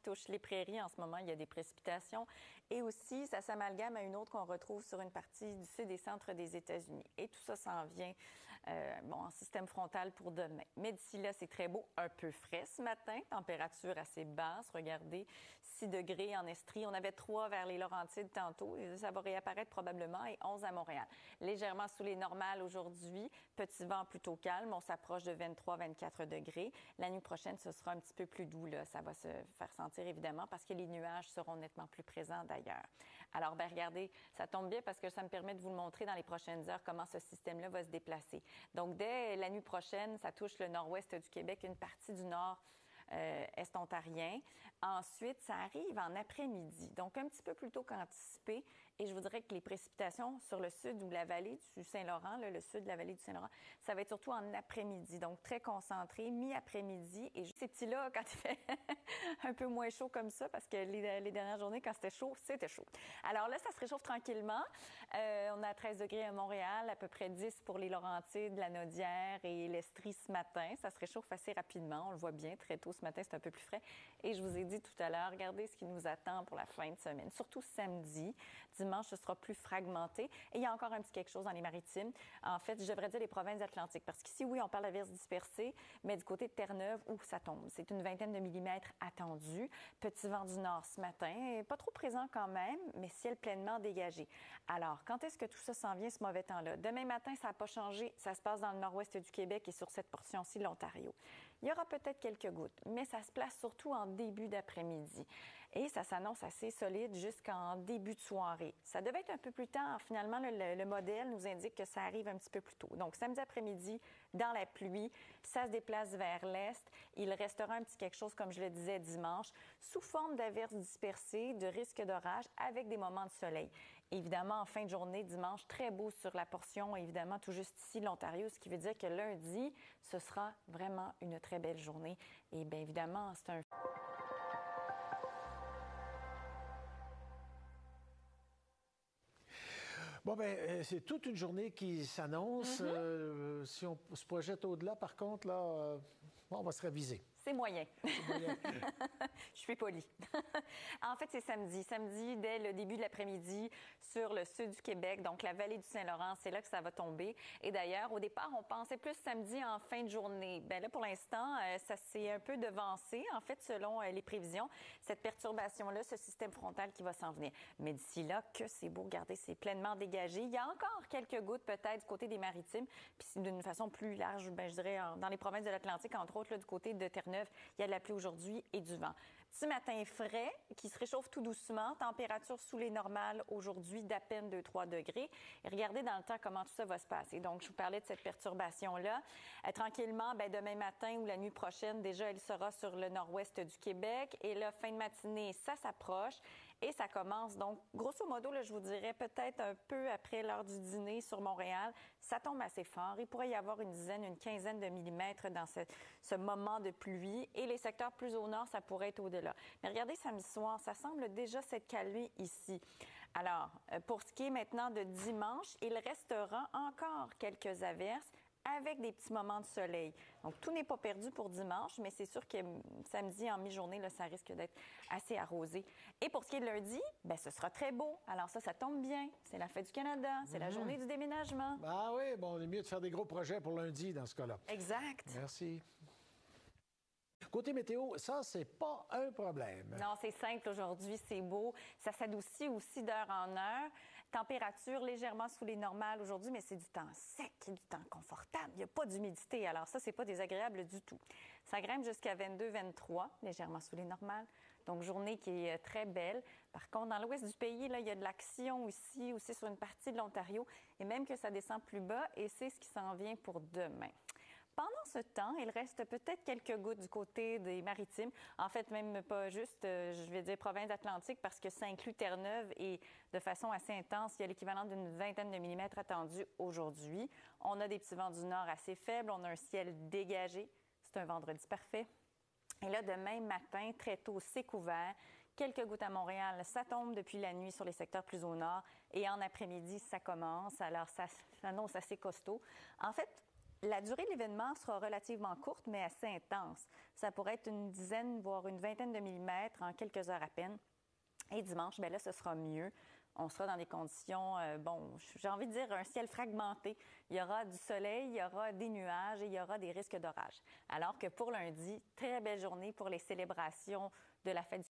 touche les prairies en ce moment. Il y a des précipitations. Et aussi, ça s'amalgame à une autre qu'on retrouve sur une partie du sud et centre des États-Unis. Et tout ça s'en vient en système frontal pour demain. Mais d'ici là, c'est très beau. Un peu frais ce matin. Température assez basse. Regardez, 6 degrés en Estrie. On avait 3 vers les Laurentides tantôt. Et ça va réapparaître probablement. Et 11 à Montréal. Légèrement sous les normales aujourd'hui. Petit vent plutôt calme. On s'approche de 23-24 degrés. La nuit prochaine, ce sera un petit peu plus doux. Là. Ça va se faire sentir évidemment parce que les nuages seront nettement plus présents d'ailleurs. Alors, regardez, ça tombe bien parce que ça me permet de vous le montrer dans les prochaines heures comment ce système-là va se déplacer. Donc, dès la nuit prochaine, ça touche le nord-ouest du Québec, une partie du nord est-ontarien. Ensuite, ça arrive en après-midi, donc un petit peu plus tôt qu'anticipé. Et je vous dirais que les précipitations sur le sud ou la vallée du Saint-Laurent, là, le sud de la vallée du Saint-Laurent, ça va être surtout en après-midi, donc très concentré, mi-après-midi. Et ces petits-là, quand il fait un peu moins chaud comme ça, parce que les dernières journées, quand c'était chaud, c'était chaud. Alors là, ça se réchauffe tranquillement. On a 13 degrés à Montréal, à peu près 10 pour les Laurentides, la Naudière et l'Estrie ce matin. Ça se réchauffe assez rapidement, on le voit bien, très tôt ce matin, c'est un peu plus frais. Et je vous ai dit tout à l'heure, regardez ce qui nous attend pour la fin de semaine, surtout samedi. Dimanche, ce sera plus fragmenté. Et il y a encore un petit quelque chose dans les maritimes. En fait, je devrais dire les provinces atlantiques. Parce qu'ici, oui, on parle d'averses dispersées, mais du côté de Terre-Neuve, où ça tombe. C'est une vingtaine de millimètres attendus. Petit vent du nord ce matin. Pas trop présent quand même, mais ciel pleinement dégagé. Alors, quand est-ce que tout ça s'en vient, ce mauvais temps-là? Demain matin, ça n'a pas changé. Ça se passe dans le nord-ouest du Québec et sur cette portion-ci de l'Ontario. Il y aura peut-être quelques gouttes, mais ça se place surtout en début d'après-midi. Et ça s'annonce assez solide jusqu'en début de soirée. Ça devait être un peu plus tard. Finalement, le modèle nous indique que ça arrive un petit peu plus tôt. Donc, samedi après-midi, dans la pluie, ça se déplace vers l'est. Il restera un petit quelque chose, comme je le disais, dimanche, sous forme d'averses dispersées, de risque d'orage, avec des moments de soleil. Évidemment, en fin de journée, dimanche, très beau sur la portion, évidemment, tout juste ici, l'Ontario, ce qui veut dire que lundi, ce sera vraiment une très belle journée. Et bien évidemment, c'est un... Bon, bien, c'est toute une journée qui s'annonce. Si on se projette au-delà, par contre, là, on va se réviser. C'est moyen. C'est moyen. Je suis polie. En fait, c'est samedi. Samedi, dès le début de l'après-midi, sur le sud du Québec, donc la vallée du Saint-Laurent, c'est là que ça va tomber. Et d'ailleurs, au départ, on pensait plus samedi en fin de journée. Bien là, pour l'instant, ça s'est un peu devancé, en fait, selon les prévisions. Cette perturbation-là, ce système frontal qui va s'en venir. Mais d'ici là, que c'est beau, regardez, c'est pleinement dégagé. Il y a encore quelques gouttes, peut-être, du côté des maritimes. Puis d'une façon plus large, bien, je dirais, dans les provinces de l'Atlantique, entre autres, là, du côté de Terre-Neuve, il y a de la pluie aujourd'hui et du vent. Petit matin frais qui se réchauffe tout doucement. Température sous les normales aujourd'hui d'à peine 2-3 degrés. Et regardez dans le temps comment tout ça va se passer. Donc, je vous parlais de cette perturbation-là. Tranquillement, bien, demain matin ou la nuit prochaine, déjà, elle sera sur le nord-ouest du Québec. Et là, fin de matinée, ça s'approche. Et ça commence donc, grosso modo, là, je vous dirais peut-être un peu après l'heure du dîner sur Montréal. Ça tombe assez fort. Il pourrait y avoir une dizaine, une quinzaine de millimètres dans ce moment de pluie. Et les secteurs plus au nord, ça pourrait être au-delà. Mais regardez, samedi soir, ça semble déjà s'être calmé ici. Alors, pour ce qui est maintenant de dimanche, il restera encore quelques averses avec des petits moments de soleil. Donc, tout n'est pas perdu pour dimanche, mais c'est sûr que samedi, en mi-journée, là, ça risque d'être assez arrosé. Et pour ce qui est de lundi, bien, ce sera très beau. Alors ça tombe bien. C'est la fête du Canada. C'est la journée du déménagement. Ah oui, bon, on est mieux de faire des gros projets pour lundi dans ce cas-là. Exact. Merci. Côté météo, ça, c'est pas un problème. Non, c'est simple aujourd'hui, c'est beau. Ça s'adoucit aussi d'heure en heure. Température légèrement sous les normales aujourd'hui, mais c'est du temps sec, du temps confortable. Il n'y a pas d'humidité, alors ça, c'est pas désagréable du tout. Ça grimpe jusqu'à 22-23, légèrement sous les normales. Donc, journée qui est très belle. Par contre, dans l'ouest du pays, là, il y a de l'action ici, aussi sur une partie de l'Ontario, et même que ça descend plus bas, et c'est ce qui s'en vient pour demain. Pendant ce temps, il reste peut-être quelques gouttes du côté des maritimes. En fait, même pas juste, je vais dire province atlantique, parce que ça inclut Terre-Neuve et de façon assez intense, il y a l'équivalent d'une vingtaine de millimètres attendus aujourd'hui. On a des petits vents du nord assez faibles, on a un ciel dégagé. C'est un vendredi parfait. Et là, demain matin, très tôt, c'est couvert. Quelques gouttes à Montréal. Ça tombe depuis la nuit sur les secteurs plus au nord. Et en après-midi, ça commence. Alors, ça s'annonce assez costaud. En fait, La durée de l'événement sera relativement courte, mais assez intense. Ça pourrait être une dizaine, voire une vingtaine de millimètres en quelques heures à peine. Et dimanche, bien là, ce sera mieux. On sera dans des conditions, j'ai envie de dire un ciel fragmenté. Il y aura du soleil, il y aura des nuages et il y aura des risques d'orage. Alors que pour lundi, très belle journée pour les célébrations de la fête